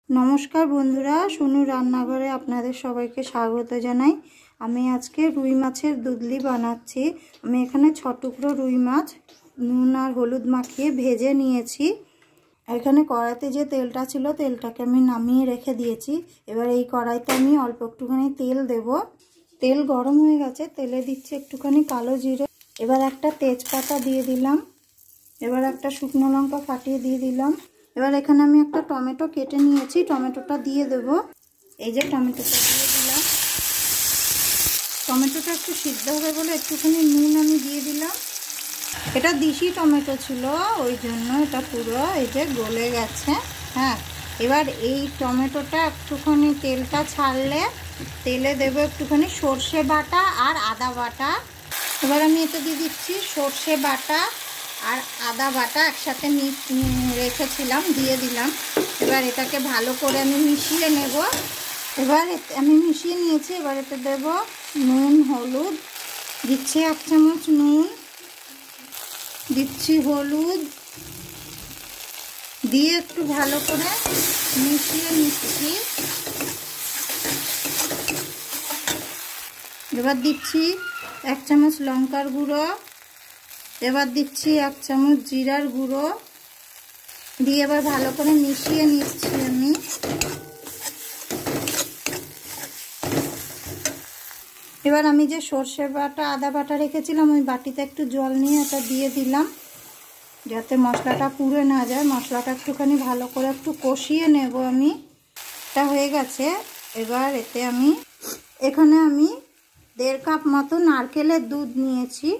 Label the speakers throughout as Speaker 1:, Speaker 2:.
Speaker 1: नमस्कार बंधुरा सोनू रान्नाघरे आपनादेर सबाइके स्वागत जानाई। आमी आजके रुई माछेर दुधली बानाচ্ছি। आमी एखाने 6 टुकरो रुई माछ नुन और हलुद माखिए भेजे निয়েছি। एखाने कड़ाईते जे तेलटा छिलो तेलटाके आमी नामिয়ে रेखे दिয়েছি। एबार এই कड़ाईते आमी अल्प एकटुखानी तेल देব। तेल गरम হয়ে গেছে, তেলে দিচ্ছি একটুখানি কালো জিরে। এবার একটা তেজপাতা দিয়ে দিলাম। এবার একটা শুকনো লঙ্কা ফাটিয়ে দিয়ে দিলাম। এবার এখানে আমি একটা টমেটো কেটে নিয়েছি, টমেটোটা দিয়ে দেব। এই যে টমেটোটা দিয়ে দিলাম। টমেটোটা একটু সিদ্ধ হবে বলে একটুখানি নুন আমি দিয়ে দিলাম। এটা দেশি টমেটো ছিল, ওই জন্য এটা পুরো এই যে গলে গেছে। হ্যাঁ, এবার এই টমেটোটা একটুখানি তেলটা ছাড়লে তেলে দেব একটুখানি সর্ষে বাটা আর আদা বাটা। এবার আমি এটা দিয়ে দিচ্ছি সর্ষে বাটা আর আদা বাটা একসাথে রেখেছিলাম, দিয়ে দিলাম। এবার এটাকে ভালো করে আমি মিশিয়ে নেব। এবার আমি মিশিয়ে নিয়েছি। এবার এতে দেব নুন হলুদ, দিচ্ছি 1 চামচ নুন, দিচ্ছি হলুদ, দিয়ে একটু ভালো করে মিশিয়ে নিচ্ছি। এবার দিচ্ছি 1 চামচ লঙ্কার গুঁড়ো, এবার দিচ্ছি 1 চামচ জিরার গুঁড়ো, দিয়ে এবার ভালো করে মিশিয়ে নিচ্ছি আমি। এবার আমি যে সর্ষে বাটা আদা বাটা রেখেছিলাম ওই বাটিতে একটু জল নিয়ে এটা দিয়ে দিলাম, যাতে মশলাটা পুড়ে না যায়। মশলাটা একটুখানি ভালো করে একটু কষিয়ে নেব আমি। এটা হয়ে গেছে। এবার এতে আমি এখানে 1.5 কাপ মতো নারকেলের দুধ নিয়েছি।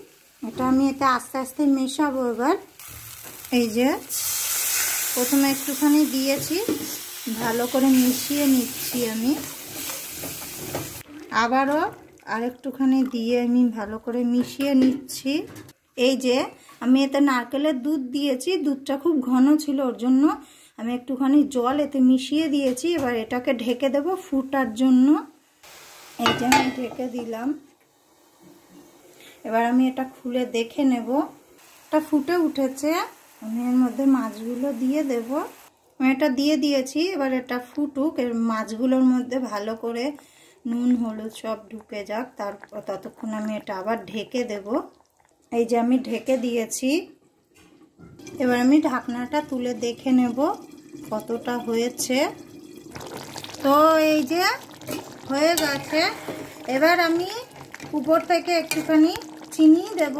Speaker 1: এটা আমি এতে আস্তে আস্তে মেশাবো। এবার এই যে প্রথমে একটুখানি দিয়েছি, ভালো করে মিশিয়ে নিচ্ছি আমি। আবারও আরেকটুখানি দিয়ে আমি ভালো করে মিশিয়ে নিচ্ছি। এই যে আমি এতে নারকেলের দুধ দিয়েছি, দুধটা খুব ঘন ছিল, ওর জন্য আমি একটুখানি জল এতে মিশিয়ে দিয়েছি। এবার এটাকে ঢেকে দেব ফুটার জন্য। এই যে আমি ঢেকে দিলাম। এবার আমি এটা খুলে দেখে নেব। এটা ফুটে উঠেছে, আমি এর মধ্যে মাছগুলো দিয়ে দেব। আমি এটা দিয়ে দিয়েছি। এবার এটা ফুটুক, এর মাছগুলোর মধ্যে ভালো করে নুন হলুদ সব ঢুকে যাক। তারপর ততক্ষণ আমি এটা আবার ঢেকে দেব। এই যে আমি ঢেকে দিয়েছি। এবার আমি ঢাকনাটা তুলে দেখে নেব কতটা হয়েছে। তো এই যে হয়ে গেছে। এবার আমি উপর থেকে একটুখানি চিনি দেব,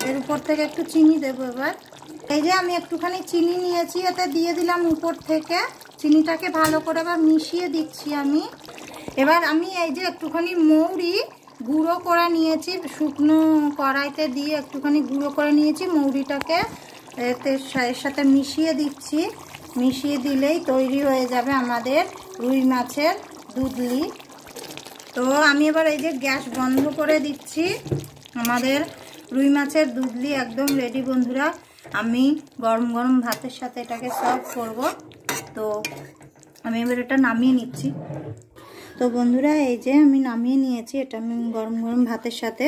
Speaker 1: এর উপর থেকে একটু চিনি দেব। এবার এই যে আমি একটুখানি চিনি নিয়েছি, এতে দিয়ে দিলাম উপর থেকে। চিনিটাকে ভালো করে আবার মিশিয়ে দিচ্ছি আমি। এবার আমি এই যে একটুখানি মৌরি গুঁড়ো করে নিয়েছি, শুকনো কড়াইতে দিয়ে একটুখানি গুঁড়ো করে নিয়েছি। মৌরিটাকে এতে এর সাথে মিশিয়ে দিচ্ছি। মিশিয়ে দিলেই তৈরি হয়ে যাবে আমাদের রুই মাছের দুধলি। তো আমি এবার এই যে গ্যাস বন্ধ করে দিচ্ছি। আমাদের রুই মাছের দুধলি একদম রেডি বন্ধুরা। আমি গরম গরম ভাতের সাথে এটাকে সার্ভ করব। তো আমি এবার এটা নামিয়ে নিচ্ছি। তো বন্ধুরা এই যে আমি নামিয়ে নিয়েছি, এটা আমি গরম গরম ভাতের সাথে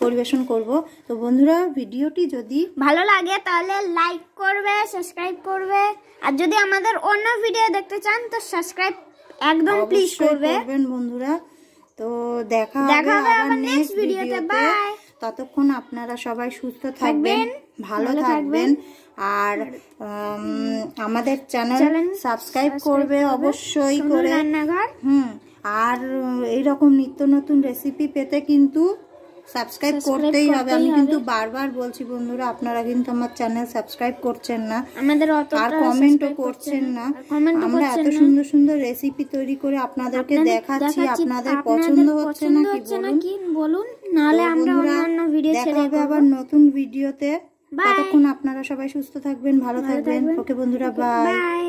Speaker 1: পরিবেশন করব। তো বন্ধুরা ভিডিওটি যদি
Speaker 2: ভালো লাগে তাহলে লাইক করবে, সাবস্ক্রাইব করবে, আর যদি আমাদের অন্য ভিডিও দেখতে চান তো সাবস্ক্রাইব একদম প্লিজ
Speaker 1: করবেন বন্ধুরা। তো দেখা হবে আবার নেক্সট ভিডিওতে। বাই। ততক্ষণ আপনারা সবাই সুস্থ থাকবেন, ভালো থাকবেন, আর আমাদের চ্যানেল সাবস্ক্রাইব করবে অবশ্যই করে
Speaker 2: রান্নাঘর।
Speaker 1: আর এইরকম নিত্য নতুন রেসিপি পেতে কিন্তু সাবস্ক্রাইব করতেই হবে। আমি কিন্তু বারবার বলছি বন্ধুরা, আপনারা কিন্তু আমার চ্যানেল সাবস্ক্রাইব করছেন না, আর কমেন্টও করছেন না। আমরা এত সুন্দর সুন্দর রেসিপি তৈরি করে আপনাদেরকে দেখাচ্ছি, আপনাদের পছন্দ হচ্ছে না কি বলুন,
Speaker 2: নাহলে আমরা অন্য ভিডিও ছেড়ে
Speaker 1: দেব আবার নতুন ভিডিওতে। ততক্ষণ আপনারা সবাই সুস্থ থাকবেন, ভালো থাকবেন। ওকে বন্ধুরা, বাই।